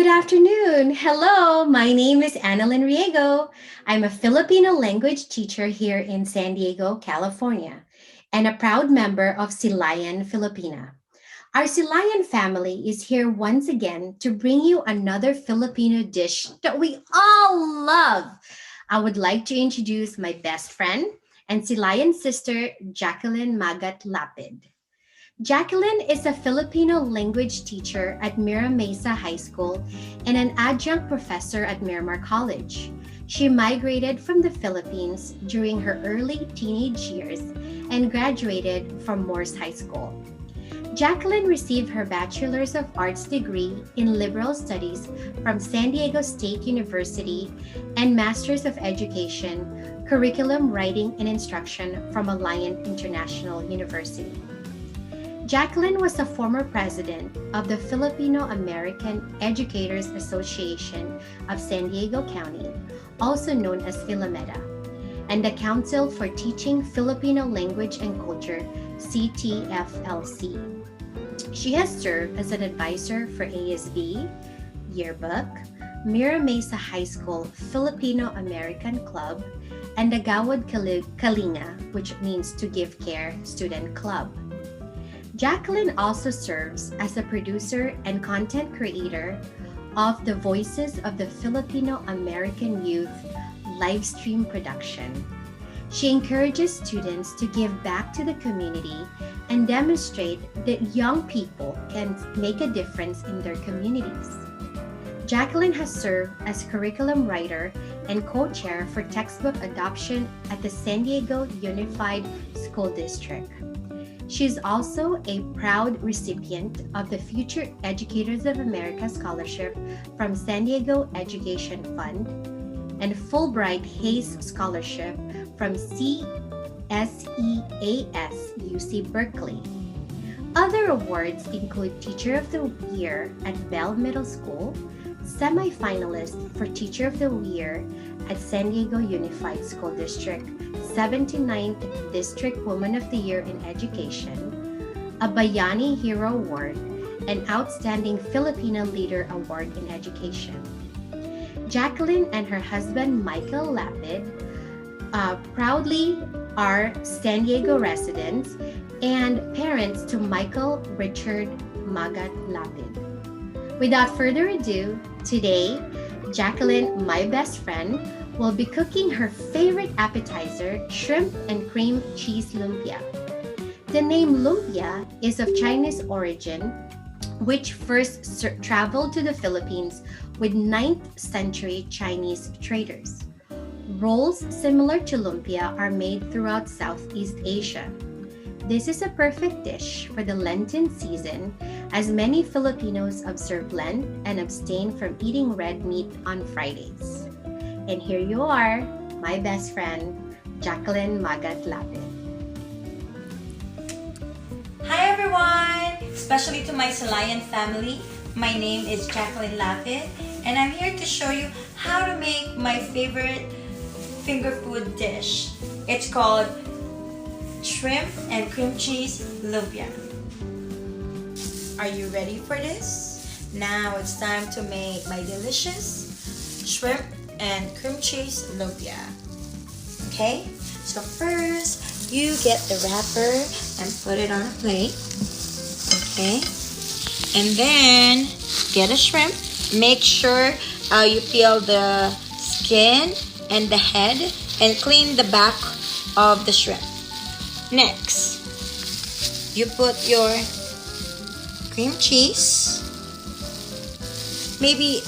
Good afternoon. Hello, my name is Annalyn Riego. I'm a Filipino language teacher here in San Diego, California, and a proud member of Silayan, Filipina. Our Silayan family is here once again to bring you another Filipino dish that we all love. I would like to introduce my best friend and Silayan sister, Jacqueline Magat Lapid. Jacqueline is a Filipino language teacher at Mira Mesa High School and an adjunct professor at Miramar College. She migrated from the Philippines during her early teenage years and graduated from Morse High School. Jacqueline received her Bachelor's of Arts degree in Liberal Studies from San Diego State University and Master's of Education, Curriculum Writing and Instruction from Alliant International University. Jacqueline was a former president of the Filipino American Educators Association of San Diego County, also known as Filameda, and the Council for Teaching Filipino Language and Culture, CTFLC. She has served as an advisor for ASB, Yearbook, Mira Mesa High School Filipino American Club, and the Gawad Kalinga, which means to give care student club. Jacqueline also serves as a producer and content creator of the Voices of the Filipino American Youth live stream production. She encourages students to give back to the community and demonstrate that young people can make a difference in their communities. Jacqueline has served as curriculum writer and co-chair for textbook adoption at the San Diego Unified School District. She is also a proud recipient of the Future Educators of America Scholarship from San Diego Education Fund and Fulbright Hayes Scholarship from CSEAS UC Berkeley. Other awards include Teacher of the Year at Bell Middle School, semi-finalist for Teacher of the Year at San Diego Unified School District, 79th District Woman of the Year in Education, a Bayani Hero Award, and Outstanding Filipino Leader Award in Education. Jacqueline and her husband Michael Lapid proudly are San Diego residents and parents to Michael Richard Magat Lapid. Without further ado, today, Jacqueline, my best friend, will be cooking her favorite appetizer, shrimp and cream cheese lumpia. The name lumpia is of Chinese origin, which first traveled to the Philippines with 9th century Chinese traders. Rolls similar to lumpia are made throughout Southeast Asia. This is a perfect dish for the Lenten season, as many Filipinos observe Lent and abstain from eating red meat on Fridays. And here you are, my best friend, Jacqueline Magat Lapid. Hi everyone! Especially to my Silayan family. My name is Jacqueline Lapid and I'm here to show you how to make my favorite finger food dish. It's called shrimp and cream cheese lumpia. Are you ready for this? Now it's time to make my delicious shrimp and cream cheese lumpia. Okay, so first you get the wrapper and put it on a plate. Okay, and then get a shrimp. Make sure you peel the skin and the head and clean the back of the shrimp. Next, you put your cream cheese. Maybe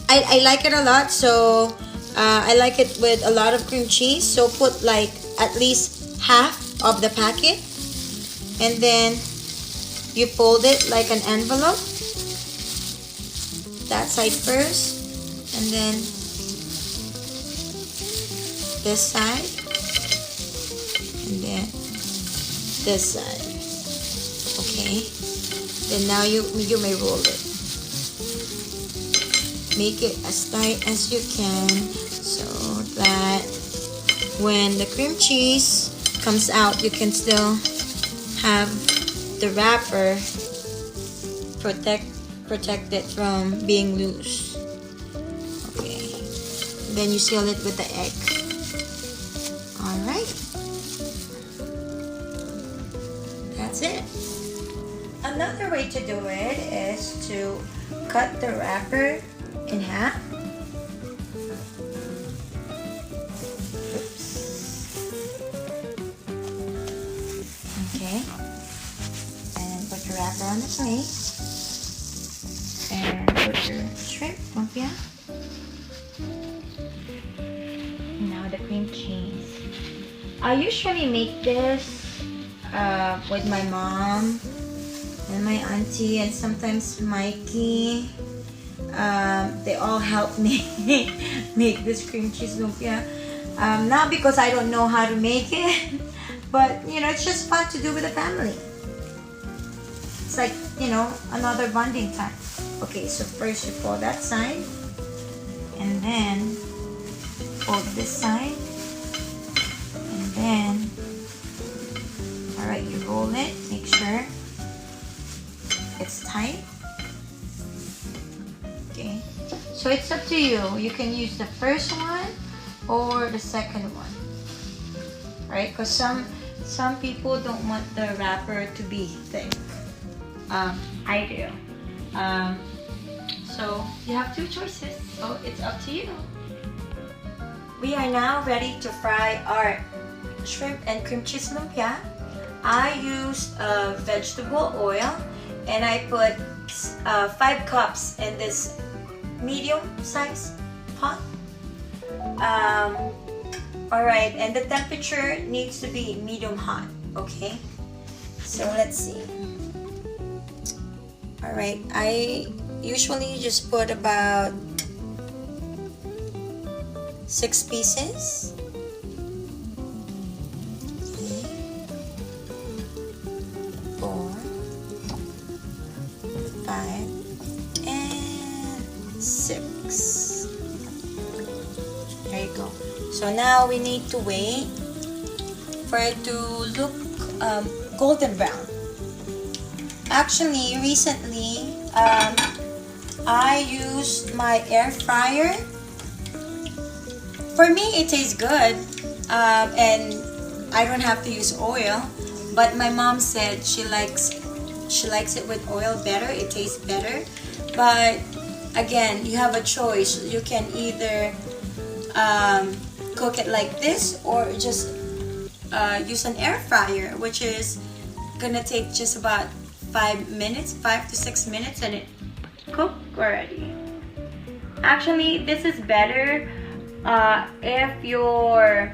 I like it a lot, so I like it with a lot of cream cheese. So put like at least half of the packet, and then you fold it like an envelope. That side first, and then this side, and then this side. Okay, then now you may roll it. Make it as tight as you can so that when the cream cheese comes out, you can still have the wrapper protect protect it from being loose. Okay. Then you seal it with the egg. Alright. That's it. Another way to do it is to cut the wrapper in half. Oops. Okay. And put your wrapper on the plate. And put your shrimp, lumpia. Now the cream cheese. I usually make this with my mom and my auntie and sometimes Mikey. They all help me make this cream cheese lumpia. Not because I don't know how to make it, but you know, it's just fun to do with the family. It's like, you know, another bonding time. Okay, so first you fold that side, and then fold this side, and then, alright, you roll it, make sure it's tight. Okay, so it's up to you. You can use the first one or the second one, right? Because some people don't want the wrapper to be thick. I do. So you have two choices. So it's up to you. We are now ready to fry our shrimp and cream cheese lumpia. I used vegetable oil, and I put 5 cups in this medium size pot. Alright, and the temperature needs to be medium hot, okay? So let's see. Alright, I usually just put about 6 pieces. Okay. 4, 5, and 6. There you go. So now we need to wait for it to look golden brown. Actually, recently, I used my air fryer. For me, it tastes good, and I don't have to use oil. But my mom said she likes it with oil better. It tastes better. But again, you have a choice. You can either cook it like this or just use an air fryer, which is gonna take just about 5 to 6 minutes, and it cooked already. Actually, this is better if your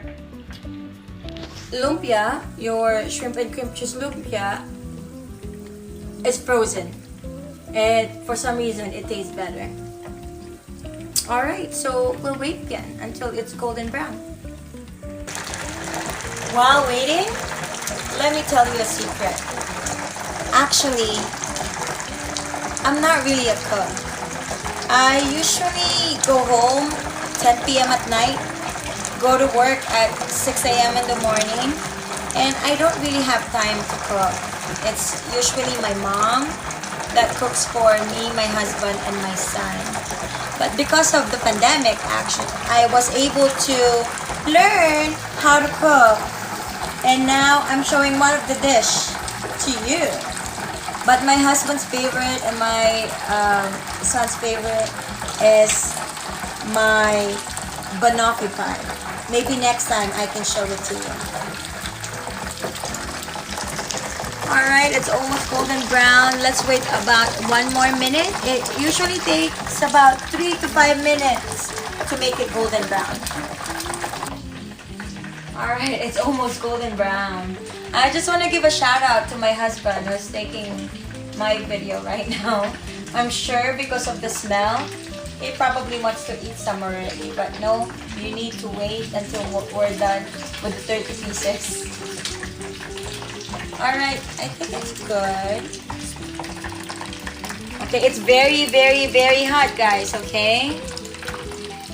lumpia, your shrimp and cream cheese lumpia, is frozen. And for some reason, it tastes better. Alright, so we'll wait again until it's golden brown. While waiting, let me tell you a secret. Actually, I'm not really a cook. I usually go home 10 p.m. at night, go to work at 6 a.m. in the morning, and I don't really have time to cook. It's usually my mom that cooks for me, my husband, and my son. But because of the pandemic, actually, I was able to learn how to cook. And now I'm showing one of the dish to you. But my husband's favorite and my son's favorite is my banoffee pie. Maybe next time I can show it to you. Alright, it's almost golden brown. Let's wait about 1 more minute. It usually takes about 3 to 5 minutes to make it golden brown. Alright, it's almost golden brown. I just want to give a shout out to my husband who's taking my video right now. I'm sure because of the smell, he probably wants to eat some already. But no, you need to wait until we're done with the 30 pieces. Alright, I think it's good. Okay, it's very, very, very hot, guys, okay?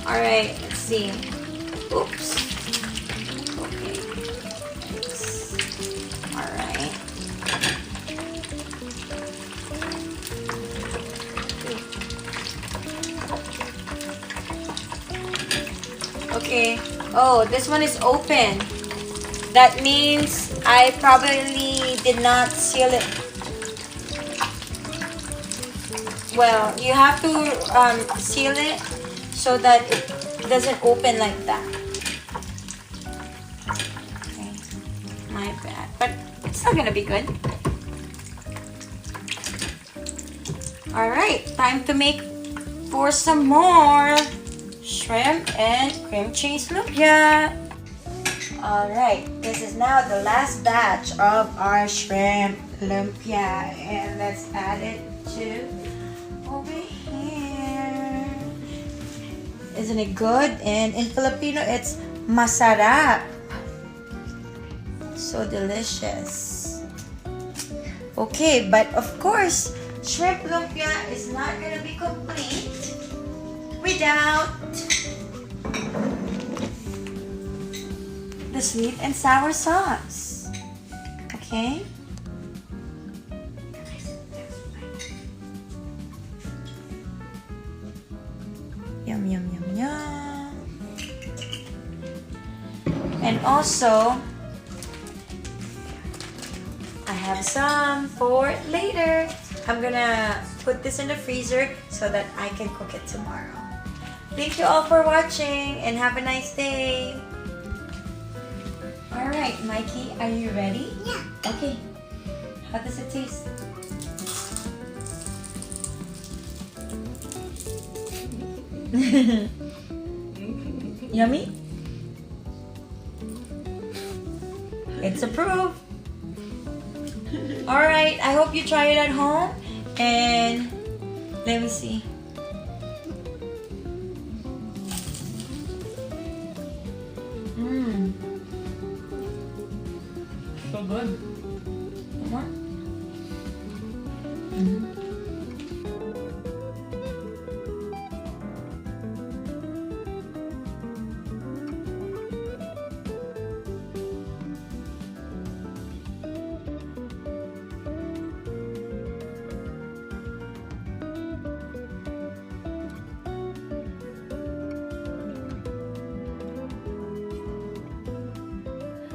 Alright, let's see. Oops. Okay. Alright. Oh, this one is open. That means I probably did not seal it. Well, you have to seal it so that it doesn't open like that. Okay. My bad. But it's still gonna be good. Alright, time to make for some more shrimp and cream cheese lumpia. Alright, this is now the last batch of our shrimp lumpia, and let's add it to over here. Isn't it good? And in Filipino, it's masarap. So delicious. Okay, but of course, shrimp lumpia is not gonna be complete without the sweet and sour sauce. Okay? Yum, yum, yum, yum. And also, I have some for later. I'm gonna put this in the freezer so that I can cook it tomorrow. Thank you all for watching and have a nice day. Alright, Mikey, are you ready? Yeah. Okay. How does it taste? Yummy? It's approved. Alright, I hope you try it at home. And let me see. So good. More?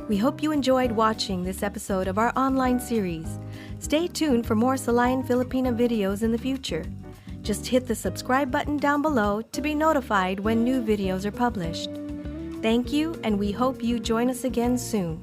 We hope you enjoyed watching this episode of our online series. Stay tuned for more Silayan Filipina videos in the future. Just hit the subscribe button down below to be notified when new videos are published. Thank you, and we hope you join us again soon.